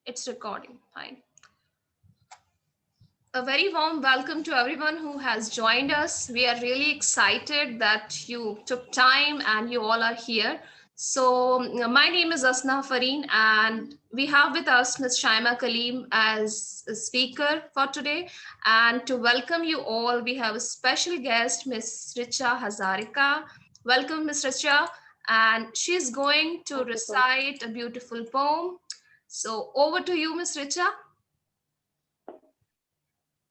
It's recording. Fine. A very warm welcome to everyone who has joined us. We are really excited that you took time and you all are here. So, my name is Asna Fareen, and we have with us Ms. Shaima Kaleem as a speaker for today. And to welcome you all, we have a special guest, Ms. Richa Hazarika. Welcome, Ms. Richa. And she's going to Thank you so much. recite a beautiful poem. So, over to you, Ms. Richa.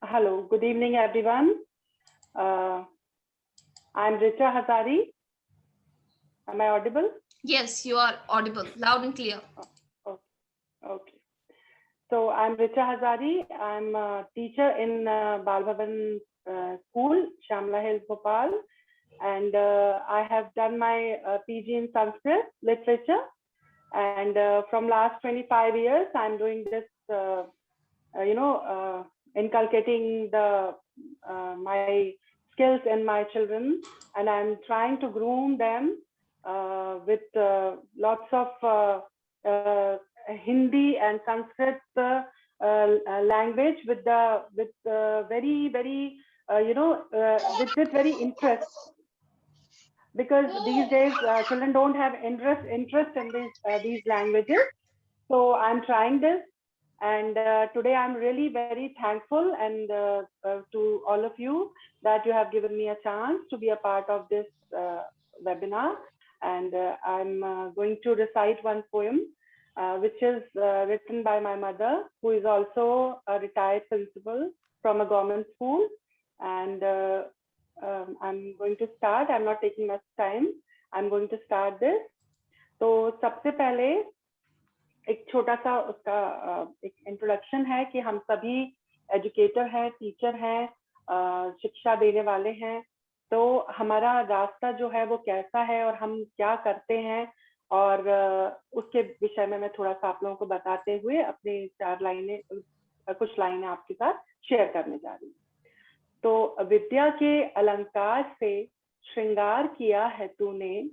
Hello, good evening, everyone. Uh, I'm Richa Hazari. Am I audible? Yes, you are audible, loud and clear. Oh, okay. So I'm Richa Hazari. I'm a teacher in Bal Bhavan School, Shamla Hills, Bhopal. And I have done my PG in Sanskrit literature. And from last 25 years, I'm doing this, inculcating my skills in my children, and I'm trying to groom them with lots of Hindi and Sanskrit language with very with very interest, because these days children don't have interest in these languages. So I'm trying this, and today I'm really very thankful and to all of you that you have given me a chance to be a part of this webinar. And I'm going to recite one poem, which is written by my mother, who is also a retired principal from a government school. And I'm going to start. I'm not taking much time. I'm going to start this. तो सबसे पहले एक छोटा सा उसका एक introduction है कि हम सभी एजुकेटर हैं, टीचर हैं, शिक्षा देने वाले हैं। तो हमारा रास्ता जो है वो कैसा है और हम क्या करते हैं, और उसके विषय में मैं थोड़ा सा आप लोगों को बताते हुए अपनी कुछ लाइनें आपके साथ शेयर करने जा रही हूँ। तो विद्या के अलंकार से श्रृंगार किया है तूने,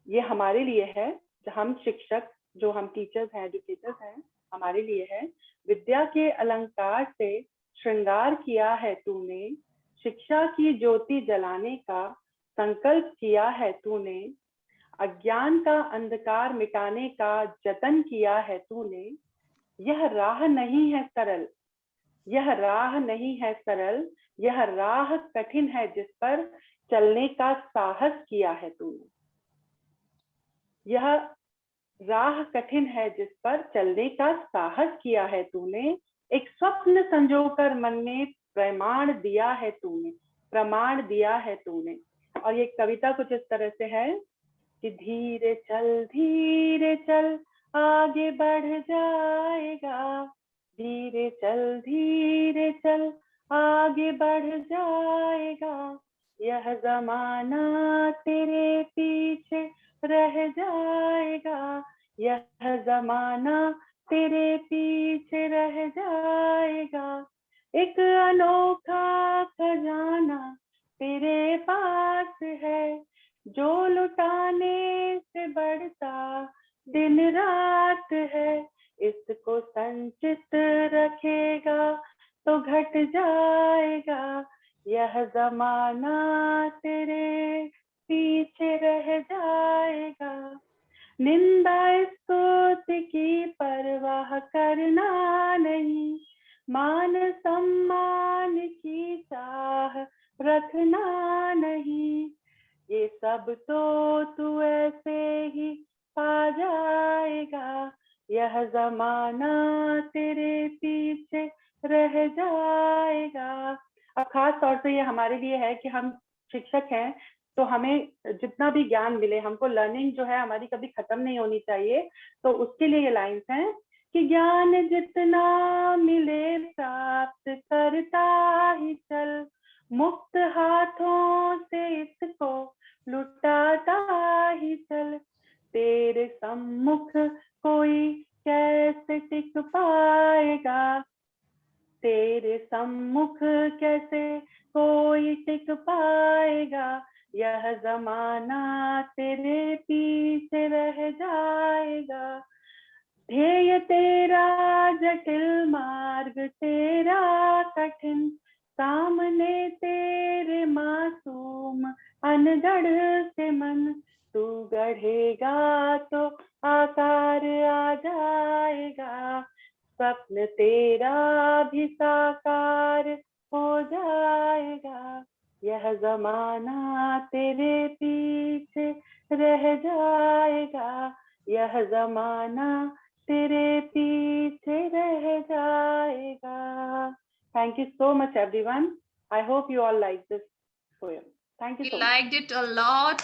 ये हमारे लिए है, हम शिक्षक जो हम टीचर्स हैं, एजुकेटर्स हैं, हमारे लिए है। विद्या के अलंकार से श्रृंगार किया है तूने, शिक्षा की ज्योति जलाने का संकल्प किया है तूने, अज्ञान का अंधकार मिटाने का जतन किया है तूने। यह राह नहीं है सरल, यह राह नहीं है सरल, यह राह कठिन है जिस पर चलने का साहस किया है तूने। यह राह कठिन है जिस पर चलने का साहस किया है तूने, एक स्वप्न संजोकर मन में प्रमाण दिया है तूने, प्रमाण दिया है तूने। और ये कविता कुछ इस तरह से है कि धीरे चल आगे बढ़ जाएगा, धीरे चल आगे बढ़ जाएगा, यह जमाना तेरे पीछे रह जाएगा, यह जमाना तेरे पीछे रह जाएगा, एक अनोखा खजाना तेरे पास है, जो लुटाने से बढ़ता दिन रात है, इसको संचित रखेगा तो घट जाएगा, यह जमाना तेरे पीछे रह जाएगा। निंदा स्तुति की परवाह करना नहीं, मान सम्मान की चाह रखना नहीं, ये सब तो तू ऐसे ही पा जाएगा, यह जमाना तेरे पीछे रह जाएगा। अब खास तौर से ये हमारे लिए है कि हम शिक्षक हैं, तो हमें जितना भी ज्ञान मिले, हमको लर्निंग जो है हमारी कभी खत्म नहीं होनी चाहिए। तो उसके लिए ये लाइन्स हैं कि ज्ञान जितना मिले प्राप्त करता ही चल, मुक्त हाथों से इसको लुटाता ही चल, तेरे सम्मुख कोई कैसे टिक पाएगा, तेरे सम्मुख कैसे कोई टिक पाएगा, यह जमाना तेरे पीछे रह जाएगा। ध्येय तेरा जटिल मार्ग तेरा कठिन, सामने तेरे मासूम अनगढ़ से मन, तू गढ़ेगा तो आकार आ जाएगा, स्वप्न तेरा भी साकार हो जाएगा, यह जमाना तेरे पीछे रह जाएगा, यह जमाना तेरे पीछे रह जाएगा. Thank you so much, everyone. I hope you all like this poem. Thank you We so much. liked it a lot.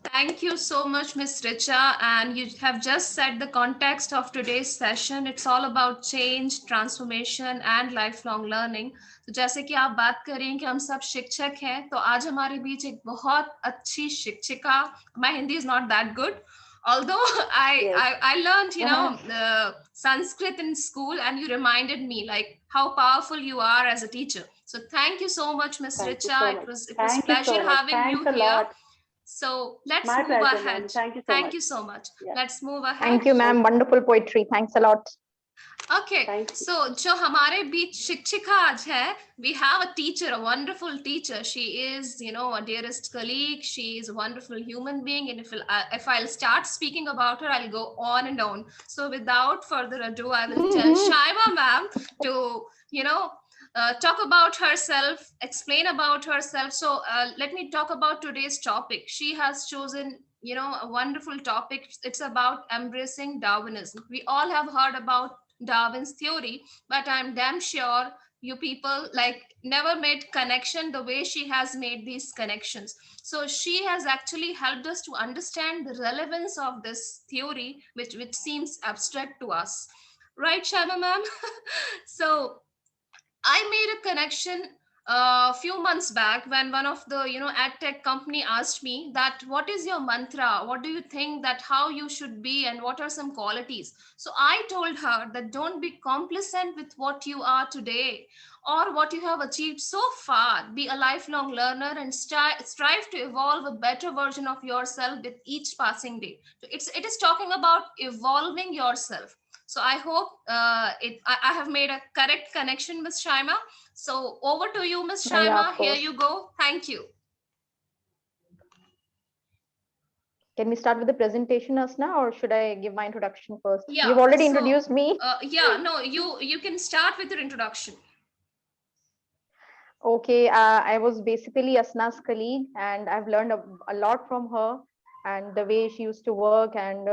Thank you so much, Miss Richa. And you have just set the context of today's session. It's all about change, transformation, and lifelong learning. तो जैसे कि आप बात कर रही हैं कि हम सब शिक्षक हैं, तो आज हमारे बीच एक बहुत अच्छी शिक्षिका. My Hindi is not that good. Although Yes. I learned, you know, Sanskrit in school, and you reminded me like how powerful you are as a teacher. So thank you so much, Miss Thank you Richa. so It much. was Thank you pleasure so much. having Thanks you a here. lot. So let's My move pleasure, ahead. ma'am. Thank you so Thank much. you so much. Yeah. Let's move ahead. Thank you, ma'am. Wonderful poetry. Thanks a lot. Okay. Thank you. So जो हमारे बीच शिक्षिका आज है, we have a teacher, a wonderful teacher. She is, you know, a dearest colleague. She is a wonderful human being. And if I'll start speaking about her, I'll go on and on. So without further ado, I will tell Shaima ma'am to, you know, talk about herself, explain about herself. So let me talk about today's topic. She has chosen, you know, a wonderful topic. It's about embracing Darwinism. We all have heard about Darwin's theory, but I'm damn sure you people like never made connection the way she has made these connections. So she has actually helped us to understand the relevance of this theory, which seems abstract to us, right, Shama ma'am? So I made a connection a few months back when one of the ad tech company asked me that what is your mantra, what do you think that how you should be and what are some qualities. So I told her that don't be complacent with what you are today or what you have achieved so far. Be a lifelong learner and strive to evolve a better version of yourself with each passing day. So it is talking about evolving yourself. So I hope I have made a correct connection, Miss Shaima. So over to you, Miss Yeah, Shaima. of Here course. you go. Thank you. Can we start with the presentation, Asna, or should I give my introduction first? Yeah. You've already so, introduced me. Yeah. No, you can start with your introduction. Okay, I was basically Asna's colleague, and I've learned a lot from her and the way she used to work and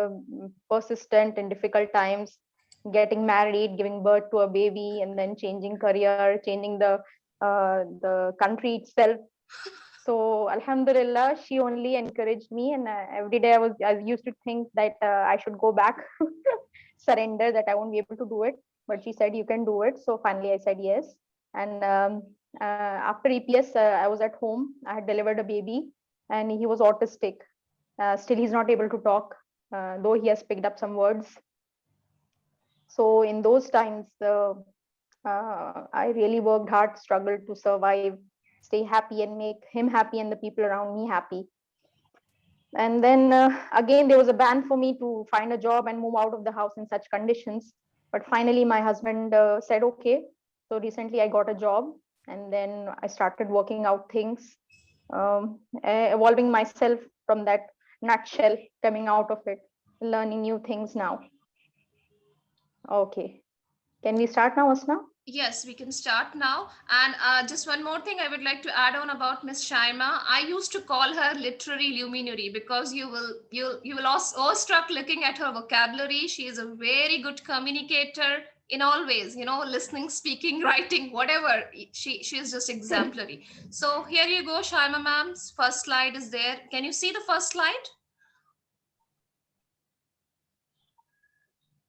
persistent in difficult times, getting married, giving birth to a baby, and then changing career, changing the country itself. So Alhamdulillah, she only encouraged me, and every day I used to think that I should go back, surrender, that I won't be able to do it. But she said you can do it. So finally, I said yes. And after EPS, I was at home. I had delivered a baby, and he was autistic. Still, he's not able to talk, though he has picked up some words. So in those times, I really worked hard, struggled to survive, stay happy, and make him happy and the people around me happy. And then again, there was a ban for me to find a job and move out of the house in such conditions. But finally, my husband said, okay. So recently, I got a job, and then I started working out things, evolving myself from that nutshell, coming out of it, learning new things now. Okay. Can we start now, Asna? Yes, we can start now. And just one more thing I would like to add on about Miss Shaima. I used to call her literary luminary because you will awestruck looking at her vocabulary. She is a very good communicator in all ways, you know, listening, speaking, writing, whatever. She is just exemplary. So here you go, Shaima ma'am. First slide is there. Can you see the first slide?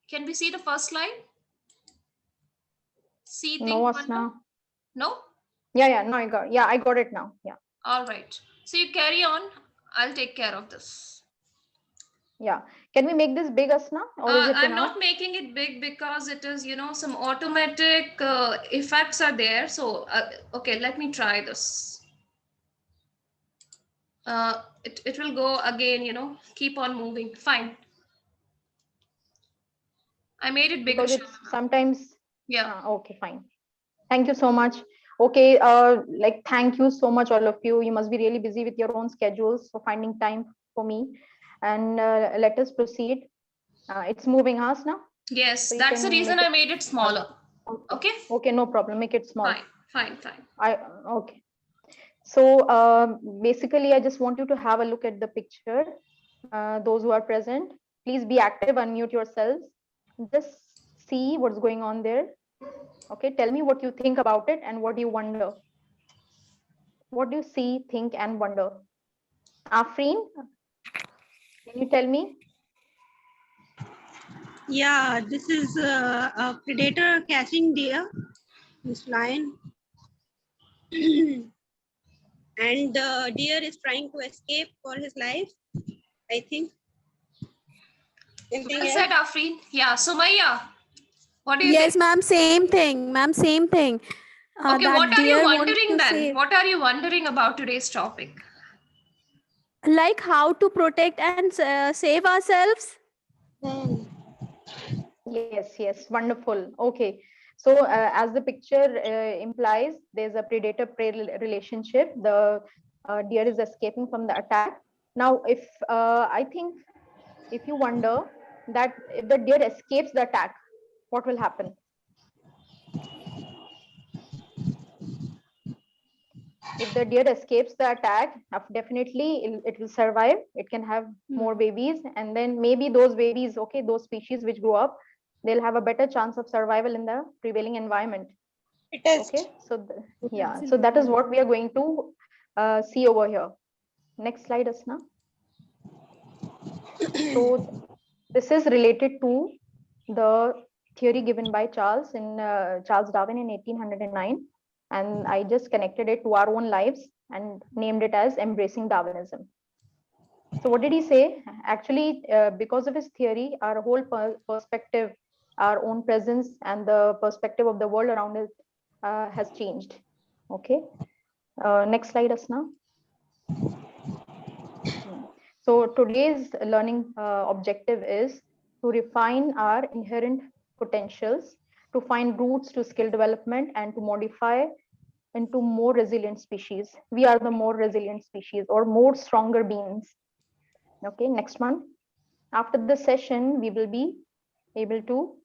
Can we see the first slide? See No, Asna. No? Yeah, no, I got it now. Yeah. All right. So you carry on. I'll take care of this. Yeah. Can we make this big, Asna? Or is it I'm enough? not making it big because it is, you know, some automatic effects are there. So, okay, let me try this. It will go again, you know, keep on moving. Fine. I made it bigger. because it's sometimes. Yeah. Okay, fine. Thank you so much. Okay, like thank you so much, all of you. You must be really busy with your own schedules for finding time for me. And let us proceed. It's moving us now. Yes, So you that's the can reason make I it. made it smaller. Okay. Okay. Okay, no problem. Make it small. Fine. Fine. Fine. Okay. So basically, I just want you to have a look at the picture. Those who are present, please be active, unmute yourselves. Just see what's going on there. Okay, tell me what you think about it and what you wonder. What do you see, think, and wonder? Afreen, can you tell me? Yeah, this is a predator catching deer, this lion, and the deer is trying to escape for his life, I think. Anything Well else? said, Afreen. Yeah. Sumaya, what do you Yes, think? ma'am, same thing. Ma'am, same thing. Okay, what That are you deer wants wondering to then? say, What are you wondering about today's topic? like how to protect and save ourselves. Hmm. Yes, yes, wonderful. Okay, so as the picture implies, there's a predator-prey relationship. The deer is escaping from the attack. Now, if I think if you wonder that if the deer escapes the attack, what will happen? If the deer escapes the attack, definitely it will survive. It can have more babies, and then maybe those babies, okay, those species which grow up, they'll have a better chance of survival in the prevailing environment. It is. Okay, so yeah, so that is what we are going to see over here. Next slide, Asna. So this is related to the theory given by Charles Darwin in 1809, and I just connected it to our own lives and named it as embracing Darwinism. So what did he say? Actually, because of his theory, our whole perspective, our own presence, and the perspective of the world around it has changed. Okay. Next slide, Asna. So today's learning objective is to refine our inherent potentials, to find routes to skill development, and to modify into more resilient species. We are the more resilient species or more stronger beings. Okay, next one. After this session, we will be able to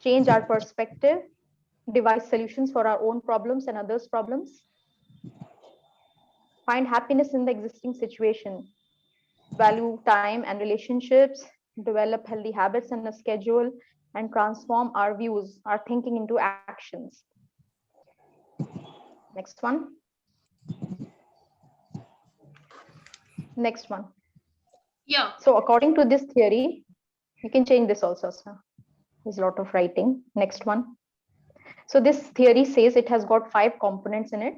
change our perspective, devise solutions for our own problems and others' problems, find happiness in the existing situation, value time and relationships, develop healthy habits and a schedule, and transform our views, our thinking into actions. Next one. Next one. Yeah. So according to this theory, you can change this also, sir. There's a lot of writing. Next one. So this theory says it has got 5 components in it.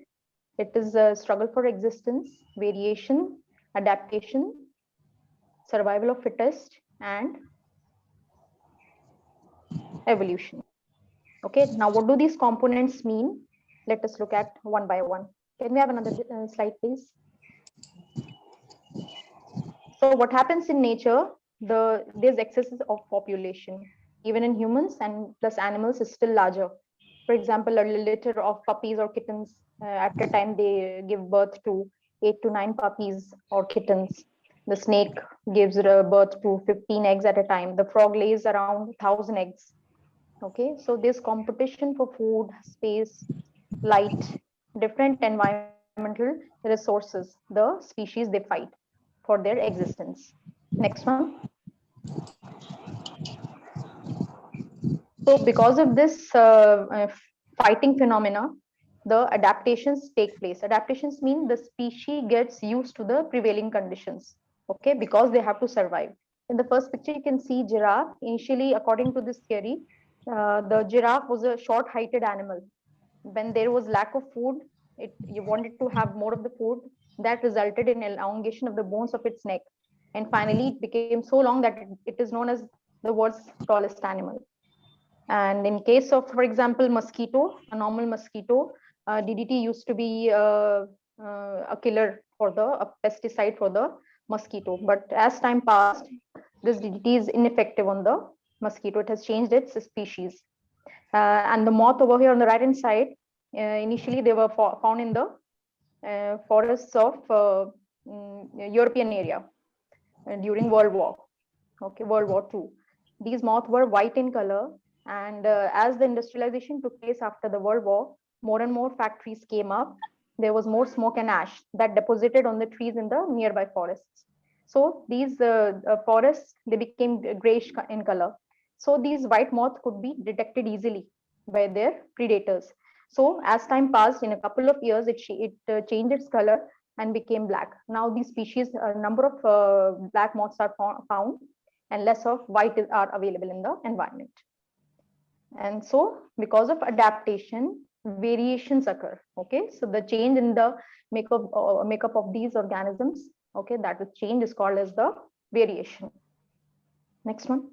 It is a struggle for existence, variation, adaptation, survival of fittest, and evolution. Okay, now what do these components mean? Let us look at one by one. Can we have another slide, please? So what happens in nature, there's excesses of population, even in humans, and plus animals is still larger. For example, a litter of puppies or kittens, at a time they give birth to 8 to 9 puppies or kittens. The snake gives birth to 15 eggs at a time. The frog lays around 1,000 eggs. Okay, so there's competition for food, space, light, different environmental resources. The species they fight for their existence. Next one. So because of this fighting phenomena, the adaptations take place. Adaptations mean the species gets used to the prevailing conditions, okay, because they have to survive. In the first picture, you can see giraffe. Initially, according to this theory, the giraffe was a short-heighted animal. When there was lack of food, you wanted to have more of the food. That resulted in elongation of the bones of its neck. And finally, it became so long that it is known as the world's tallest animal. And in case of, for example, mosquito, a normal mosquito, DDT used to be a killer for a pesticide for the mosquito. But as time passed, This DDT is ineffective on the mosquito. It has changed its species. And the moth over here on the right hand side, initially they were found in the forests of European area during World War. Okay, World War II. These moths were white in color, and as the industrialization took place after the World War, more and more factories came up. There was more smoke and ash that deposited on the trees in the nearby forests. So these forests, they became grayish in color. So these white moths could be detected easily by their predators. So as time passed, in a couple of years, it changed its color and became black. Now these species, a number of black moths are found, and less of white are available in the environment. And so because of adaptation, variations occur. Okay, so the change in the makeup of these organisms, okay, that the change is called as the variation. Next one.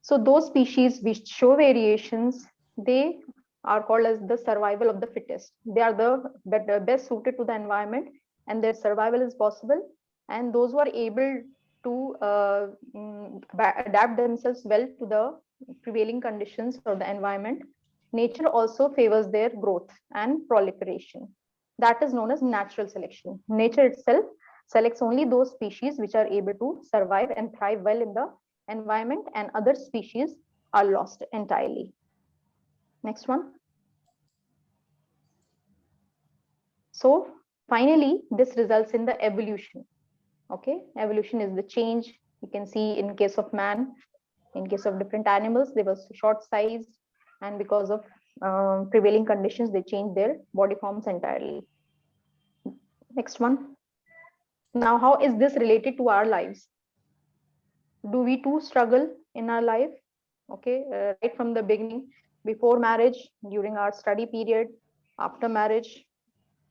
So those species which show variations, they are called as the survival of the fittest. They are the best suited to the environment, and their survival is possible. And those who are able to adapt themselves well to the prevailing conditions of the environment, nature also favors their growth and proliferation. That is known as natural selection. Nature itself selects only those species which are able to survive and thrive well in the environment, and other species are lost entirely. Next one. So finally, this results in the evolution. Okay, evolution is the change. You can see in case of man, in case of different animals, they were short sized, and because of prevailing conditions, they change their body forms entirely. Next one. Now, how is this related to our lives? Do we too struggle in our life? Okay, right from the beginning, before marriage, during our study period, after marriage,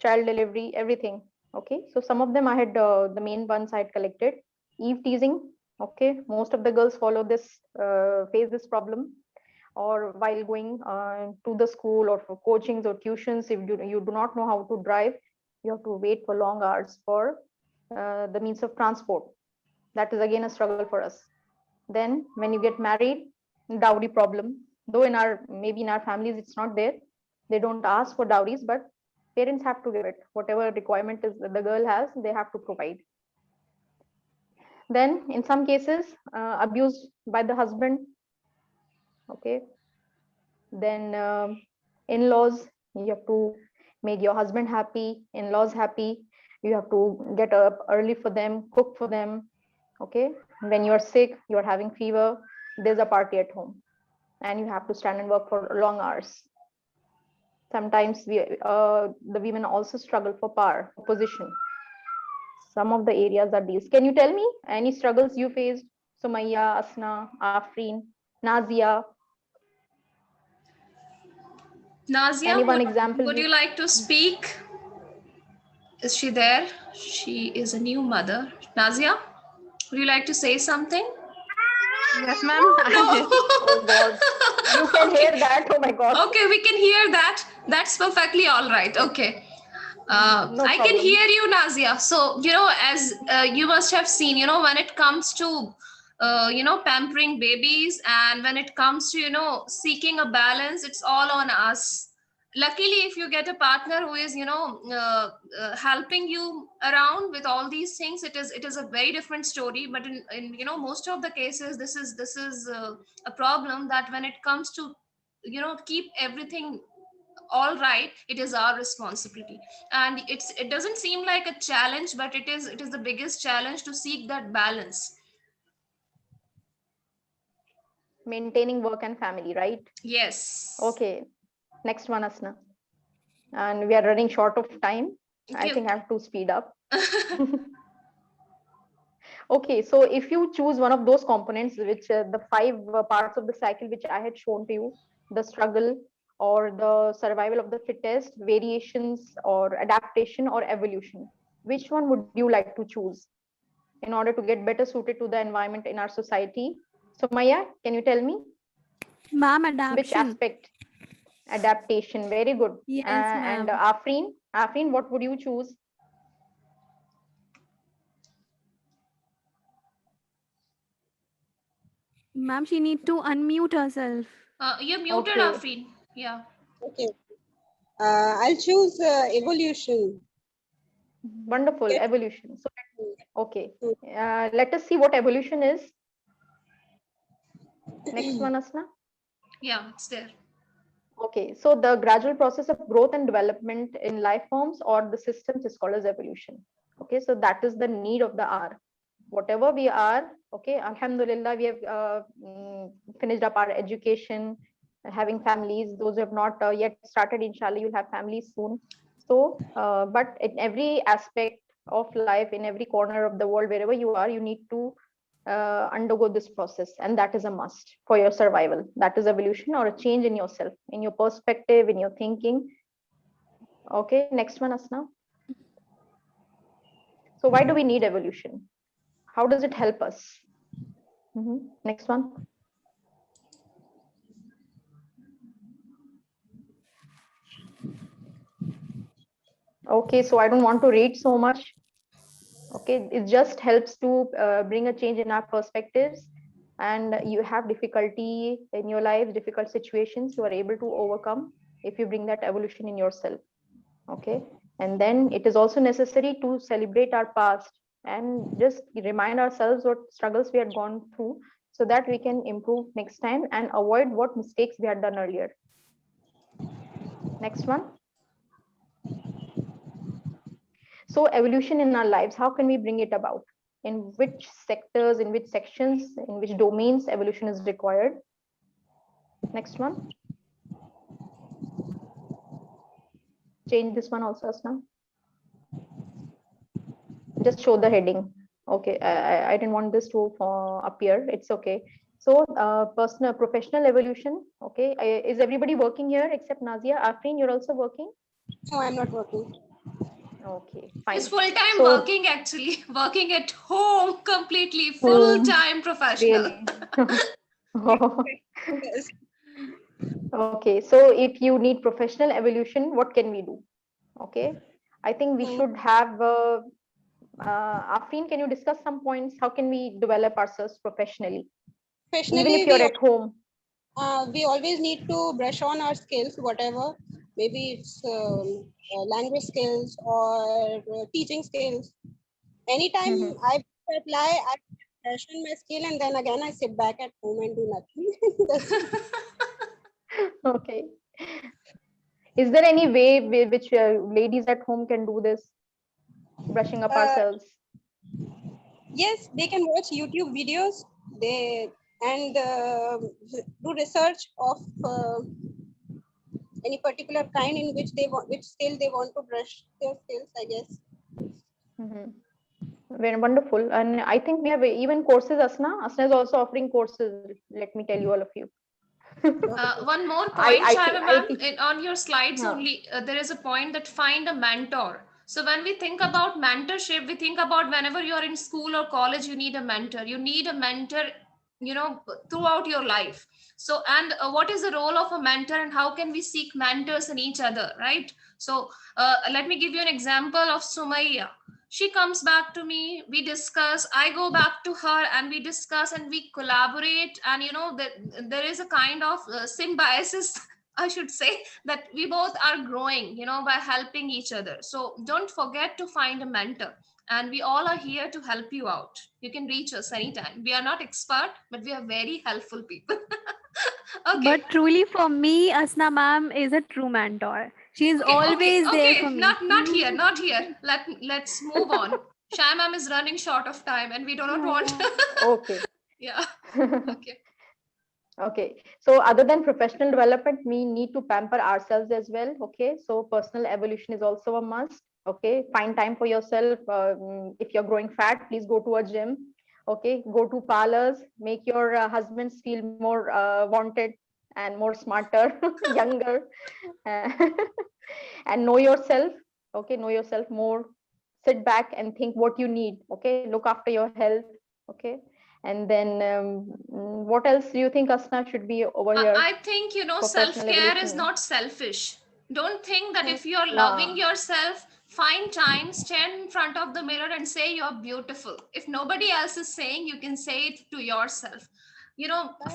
child delivery, everything. Okay, so some of them I had the main ones I had collected. Eve teasing. Okay, most of the girls follow this, face this problem, or while going to the school or for coachings or tuitions, if you do not know how to drive, you have to wait for long hours for the means of transport. That is again a struggle for us. Then when you get married, dowry problem, though in our maybe in our families it's not there, they don't ask for dowries, but parents have to give it. Whatever requirement is the girl has, they have to provide. Then in some cases, abused by the husband. Okay, then in-laws, you have to make your husband happy, in-laws happy. You have to get up early for them, cook for them. Okay, when you're sick, you're having fever, there's a party at home, and you have to stand and work for long hours. Sometimes the women also struggle for power, position. Some of the areas are these. Can you tell me any struggles you faced? Sumaya, Asna, Afreen, Nazia. Nazia, Any one example? would you like to speak? Is she there? She is a new mother. Nazia, would you like to say something? Yes, ma'am. No. Oh God, you can hear that. Oh my God. Okay, we can hear that. That's perfectly all right. Okay. No I can problem. hear you, Nazia. So, as you must have seen, when it comes to, pampering babies, and when it comes to, seeking a balance, it's all on us. Luckily, if you get a partner who is, helping you around with all these things, it is a very different story. But in most of the cases, this is a problem, that when it comes to, keep everything all right, it is our responsibility. And it doesn't seem like a challenge, but it is the biggest challenge to seek that balance. Maintaining work and family, right? Yes. Okay. Next one, Asna. And we are running short of time. I think I have to speed up. Okay, so if you choose one of those components, which the 5 parts of the cycle which I had shown to you, the struggle or the survival of the fittest, variations or adaptation or evolution, which one would you like to choose in order to get better suited to the environment in our society? So Maya, can you tell me? Ma'am, adaptation. Which aspect? Adaptation, very good. Yes, And ma'am. Afreen, what would you choose? Ma'am, she need to unmute herself. You're muted, Okay, Afreen. Yeah. Okay. I'll choose evolution. wonderful. Get Evolution. So, okay, to let us see what evolution is. Next one, Asna. Yeah, it's there. Okay, so the gradual process of growth and development in life forms or the systems is called as evolution. Okay, so that is the need of the hour. Whatever we are, okay, Alhamdulillah, we have finished up our education, having families. Those who have not yet started, inshallah, you'll have families soon. So, but in every aspect of life, in every corner of the world, wherever you are, you need to undergo this process, and that is a must for your survival. That is evolution or a change in yourself, in your perspective, in your thinking. Okay, next one, Asna. So why do we need evolution? How does it help us? Next one. Okay, so I don't want to read so much. Okay, it just helps to bring a change in our perspectives, and you have difficulty in your life, difficult situations you are able to overcome if you bring that evolution in yourself. Okay, and then it is also necessary to celebrate our past and just remind ourselves what struggles we had gone through, so that we can improve next time and avoid what mistakes we had done earlier. Next one. So evolution in our lives, how can we bring it about? In which sectors, in which sections, in which domains evolution is required? Next one. Change this one also, Asna. Just show the heading. Okay, I didn't want this to appear. It's okay. So personal, professional evolution. Okay, is everybody working here except Nazia? Afreen, you're also working? No, I'm not working. Okay, fine. It's full-time So, working actually, working at home completely, home, full-time professional. really? Yes. Okay, so if you need professional evolution, what can we do? Okay, I think we Hmm. should have. Afreen, can you discuss some points? How can we develop ourselves professionally, even Professionally, if you're at home? we always need to brush on our skills, whatever. Maybe it's language skills or teaching skills. Anytime Mhm. I apply, I brush on my skill, and then again I sit back at home and do nothing. That's it. Okay. Is there any way which ladies at home can do this, brushing up Uh, ourselves? yes, they can watch YouTube videos. They and do research of any particular kind in which they want, which skill they want to brush their skills, I guess. Mhm. Very wonderful. And I think we have even courses, Asna. Asna is also offering courses. Let me tell you, all of you. One more I, point, I, Shaima I ma'am, teach. on your slides Huh. only, there is a point that find a mentor. So when we think about mentorship, we think about whenever you are in school or college, you need a mentor. You need a mentor, you know, throughout your life. So, and what is the role of a mentor and how can we seek mentors in each other, right? So let me give you an example of Sumaya. She comes back to me, we discuss, I go back to her and we discuss and we collaborate, and you know that there is a kind of symbiosis I should say, that we both are growing, you know, by helping each other. So don't forget to find a mentor, and we all are here to help you out. You can reach us anytime. We are not expert, but we are very helpful people. Okay. But truly for me, Asna ma'am is a true mentor. She is Okay, always there for okay. me. Not here, not here. Let's move on. Shamam is running short of time, and we do not want. Okay. Yeah. Okay. Okay. So other than professional development, we need to pamper ourselves as well. Okay. So personal evolution is also a must. Okay. Find time for yourself. If you're growing fat, please go to a gym. Okay. Go to parlors. Make your husbands feel more wanted and more smarter, younger, and know yourself. Okay. Know yourself more. Sit back and think what you need. Okay. Look after your health. Okay. And then what else do you think Asna should be over here? I think, for personal self-care is evolution? not selfish. Don't think that if you're Nah. loving yourself, find time, stand in front of the mirror and say you're beautiful. If nobody else is saying, you can say it to yourself.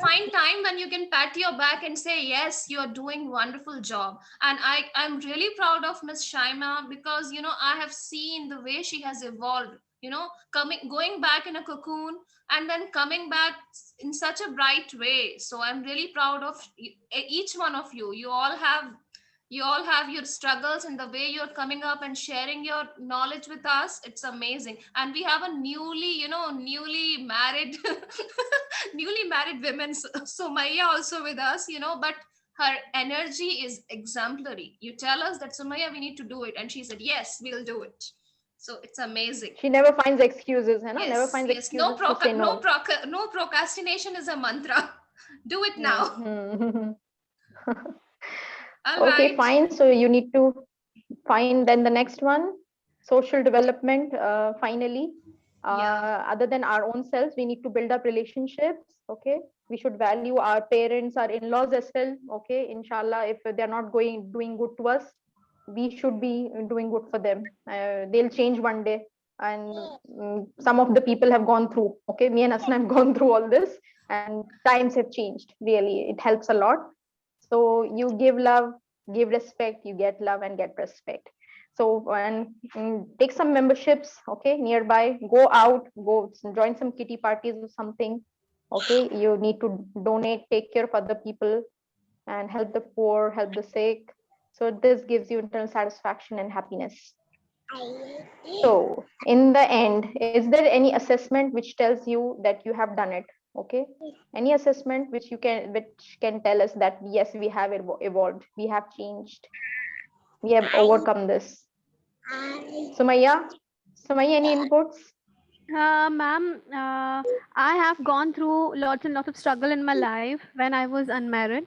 Find time when you can pat your back and say, yes, you're doing wonderful job. And I'm really proud of Miss Shaima because, I have seen the way she has evolved, going back in a cocoon and then coming back in such a bright way. So I'm really proud of each one of you. You all have your struggles, and the way you're coming up and sharing your knowledge with us, it's amazing. And we have a newly married newly married women, so Maya also with us, but her energy is exemplary. You tell us that, Sumaya, we need to do it, and she said, yes, we'll do it. So it's amazing. She never finds excuses, never Yes, finds yes. excuses to say no. No procrastination is a mantra. Do it now. Mhm. All Okay, right. fine. So you need to find then the next one, social development. Finally, Yeah. other than our own selves, we need to build up relationships. Okay, we should value our parents, our in-laws as well. Okay, inshallah, if they're not doing good to us, we should be doing good for them. They'll change one day, and some of the people have gone through. Okay, me and Asna have gone through all this, and times have changed. Really, it helps a lot. So you give love, give respect, you get love and get respect. So and take some memberships, okay, nearby, go out, go join some kitty parties or something. Okay, you need to donate, take care of other people, and help the poor, help the sick. So this gives you internal satisfaction and happiness. So in the end, is there any assessment which tells you that you have done it? Okay, any assessment which can tell us that yes, we have evolved, we have changed, we have overcome this. Sumaya, any inputs? Ma'am, I have gone through lots and lots of struggle in my life when I was unmarried.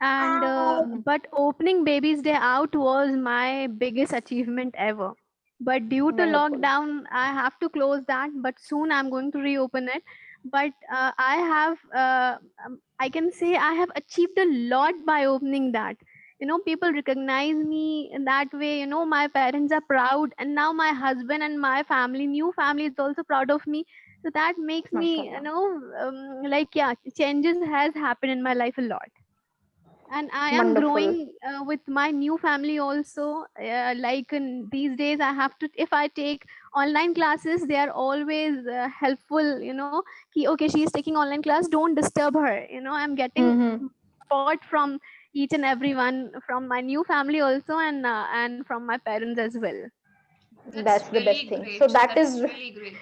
And but opening Baby's Day out was my biggest achievement ever. But due to Wonderful. lockdown, I have to close that. But soon I'm going to reopen it. But I can say I have achieved a lot by opening that. People recognize me in that way. My parents are proud, and now my husband and my new family is also proud of me. So that makes me, Mashallah. yeah, changes has happened in my life a lot. And I am Wonderful. growing with my new family also. Like in these days, I have to, if I take online classes, they are always helpful. Okay, she is taking online class, don't disturb her. I'm getting support from each and everyone, from my new family also, and from my parents as well. That's the best really thing. great. So that's really great.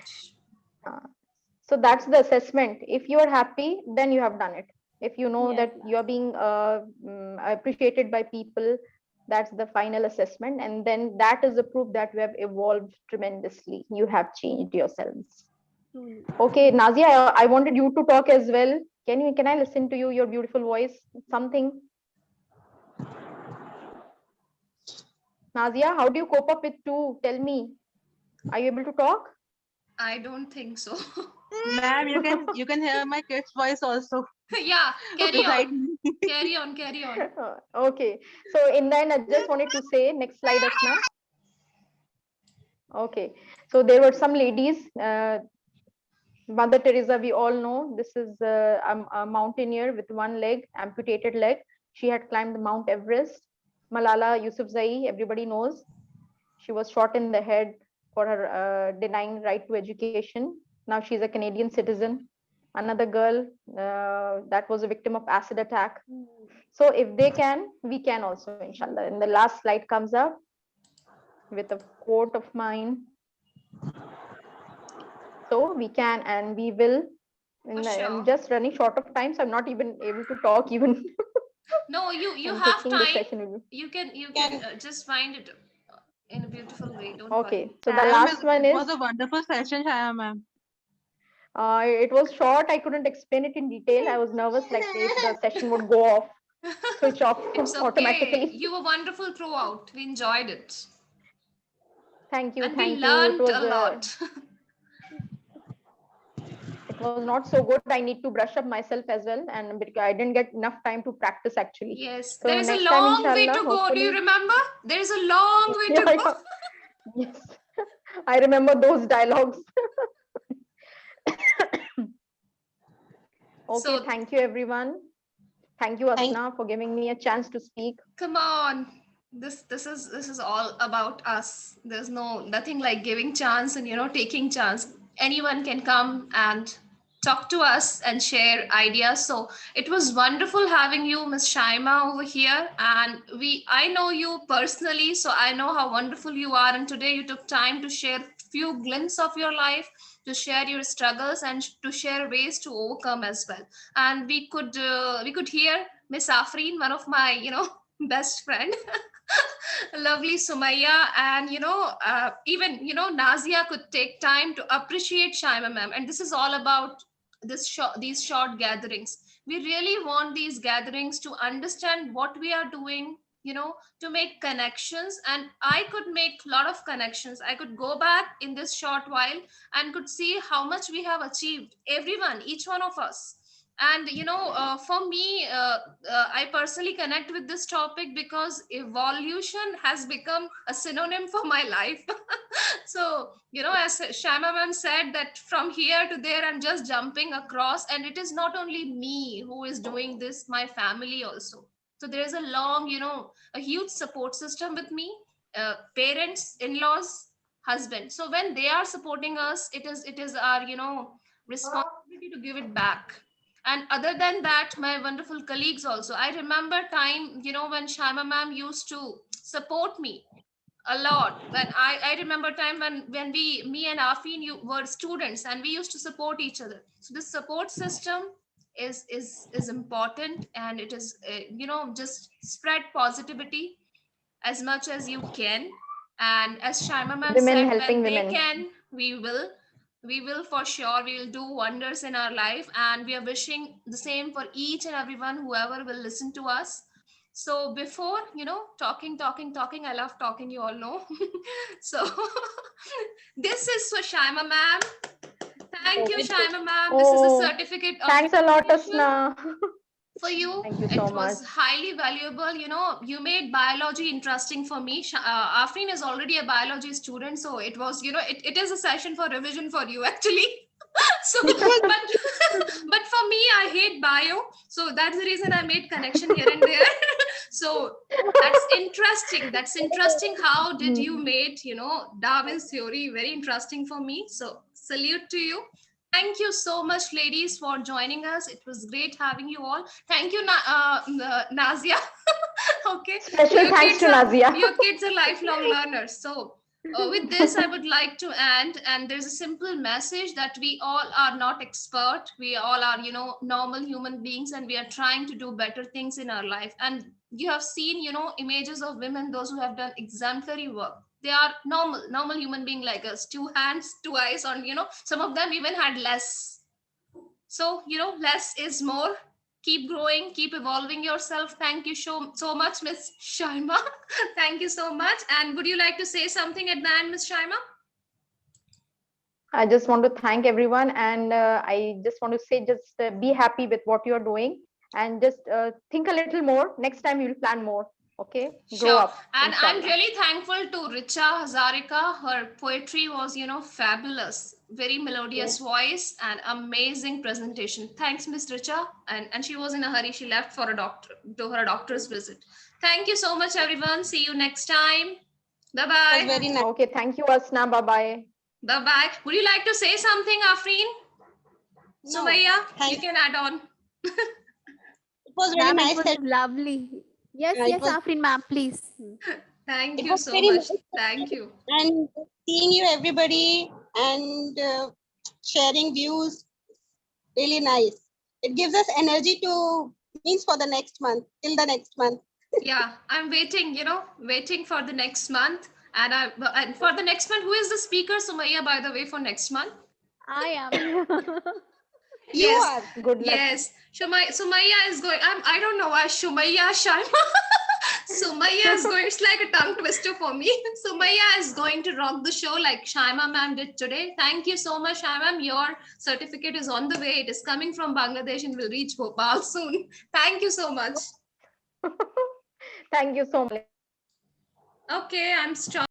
So that's the assessment. If you are happy, then you have done it. If you know Yes, that you are being appreciated by people, that's the final assessment. And then that is the proof that you have evolved tremendously. You have changed yourselves. truly. Okay, Nazia, I wanted you to talk as well. Can I listen to you, your beautiful voice? Something. Nazia, how do you cope up with two? Tell me. Are you able to talk? I don't think so. Ma'am, you can hear my kid's voice also Yeah, carry beside on. me. Carry on, carry on. Okay. So in the end, I just wanted to say, next slide, Asna. Okay. So there were some ladies, Mother Teresa, we all know, this is a mountaineer with one leg, amputated leg. She had climbed Mount Everest. Malala Yousafzai, everybody knows. She was shot in the head for her denying right to education. Now she's a Canadian citizen. Another girl that was a victim of acid attack. So if they can, we can also, inshallah. And the last slide comes up with a quote of mine. So we can and we will. And For I'm sure. just running short of time, so I'm not even able to talk even. No, you I'm have thinking the time. session will be. You can just find it in a beautiful way. Don't Okay, worry. so the Ma'am, last one it is, was a wonderful session, Shaya ma'am. it was short. I couldn't explain it in detail. I was nervous, like if the session would go off, switch off It's okay. automatically. You were wonderful throughout. We enjoyed it. Thank you, And we thank you. It learned was a lot. it was not so good. I need to brush up myself as well, and because I didn't get enough time to practice actually. Yes, So there is a next time, long way inshallah, to go. Do you hopefully. remember? There is a long way to Yeah, go. yeah. Yes, I remember those dialogues. Okay, So thank you everyone. Thank you, Thank- Asna, for giving me a chance to speak. come on. This is all about us. There's nothing like giving chance and taking chance. Anyone can come and talk to us and share ideas. So it was wonderful having you, Miss Shaima, over here. And I know you personally, so I know how wonderful you are. And today you took time to share few glimpses of your life, to share your struggles, and to share ways to overcome as well. And we could hear Miss Afreen, one of my best friend. Lovely Sumaya, and even Nazia could take time to appreciate Shaima ma'am. And this is all about these short gatherings. We really want these gatherings to understand what we are doing, to make connections. And I could make a lot of connections. I could go back in this short while and could see how much we have achieved, everyone, each one of us. And for me, I personally connect with this topic because evolution has become a synonym for my life. So as Shama ma'am said, that from here to there I'm just jumping across, and it is not only me who is doing this, my family also. So there is a long, a huge support system with me, parents, in-laws, husband. So when they are supporting us, it is our responsibility to give it back. And other than that, my wonderful colleagues also. I remember time, when Shama ma'am used to support me a lot. When I remember time when me and Afin, you were students, and we used to support each other. So this support system is important, and it is just spread positivity as much as you can. And as Shaima ma'am Women said, helping when they women. can, we will for sure, we will do wonders in our life. And we are wishing the same for each and everyone, whoever will listen to us. So before talking, I love talking, you all know. So this is for Shaima ma'am. Thank you, Shaima ma'am. This is a Oh, certificate of thanks a lot, appreciation Asna. for you. Thank you so It was much. highly valuable. You made biology interesting for me. Afreen is already a biology student, so it was, it is a session for revision for you actually. So but for me, I hate bio, so that's the reason I made connection here and there. So that's interesting. How did you made Darwin's theory very interesting for me? So salute to you. Thank you so much, ladies, for joining us. It was great having you all. Thank you, Nazia. Okay, Special thanks to Nazia. your kids are lifelong learners. So with this, I would like to end. And there's a simple message that we all are not expert. We all are, normal human beings, and we are trying to do better things in our life. And you have seen, images of women, those who have done exemplary work. They are normal human being like us, two hands, two eyes, on, some of them even had less. So, less is more. Keep growing, keep evolving yourself. Thank you so much, Miss Shaima. Thank you so much. And would you like to say something at the end, Miss Shaima? I just want to thank everyone, and I just want to say, just be happy with what you're doing, and just think a little more. Next time you'll plan more. Okay, grow Sure. up. And I'm Inshallah. really thankful to Richa Hazarika. Her poetry was, fabulous. Very melodious voice and amazing presentation. Thanks, Miss Richa. And she was in a hurry. She left for her doctor's visit. Thank you so much, everyone. See you next time. It was Bye-bye. very nice. Okay, thank you, Asna. Bye bye. Bye-bye. Would you like to say something, Afreen? No, Sumaya, you thank- can add on. It was very Ma'am, nice. it was lovely. Yes, Yeah, it yes, was- Afreen ma'am, please. Thank It you was so very much. nice. Thank you. And seeing you, everybody, and sharing views, really nice. It gives us energy to means for the next month, till the next month. Yeah, I'm waiting for the next month. And for the next month, who is the speaker, Sumaya, by the way, for next month? I am. You Yes. are. Good luck. Yes, Sumaya is going. I don't know why Shumaya Sharma. Sumaya is going, it's like a tongue twister for me. Sumaya is going to rock the show like Shaima ma'am did today. Thank you so much, Shaima ma'am. Your certificate is on the way. It is coming from Bangladesh and will reach Bhopal soon. Thank you so much. Thank you so much. Okay, I'm stopping.